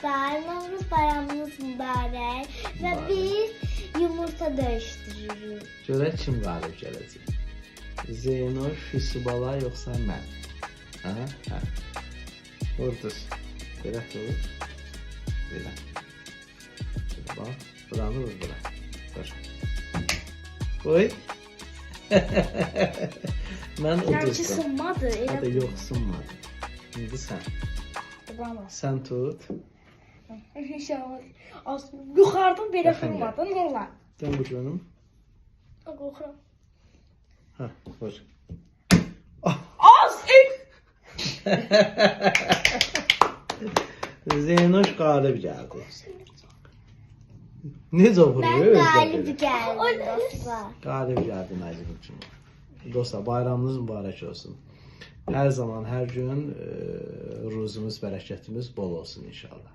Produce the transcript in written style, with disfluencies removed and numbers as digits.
dostlar, Novruz bayramınız mübarək və biz yumurta döyüşdürürük. Görək kim qalib gələcək. Zeynoş, Füsubala yoxsa mən? Hə? Vurduz. Belə olur. Belə. Bax, buranı vur bura. Dur. Oy. Mən Sanki uduzdum. sınmadı. Hadi yox, sınmadı. İndi sən. Sən tut. Yuxarıdan belə Yaxın gəl. vurmadın, nə olar? Dön bu canım. Qorxuram. Hə, vur. Az! Zeynoş qalib gəldi. Necə vurur? Mən Özdə qalib belə. gəldim dostlar. Qalib gəldi mənim üçün. Dostlar, bayramınız mübarək olsun. Hər zaman, hər gün ruzumuz, bərəkətimiz bol olsun inşallah.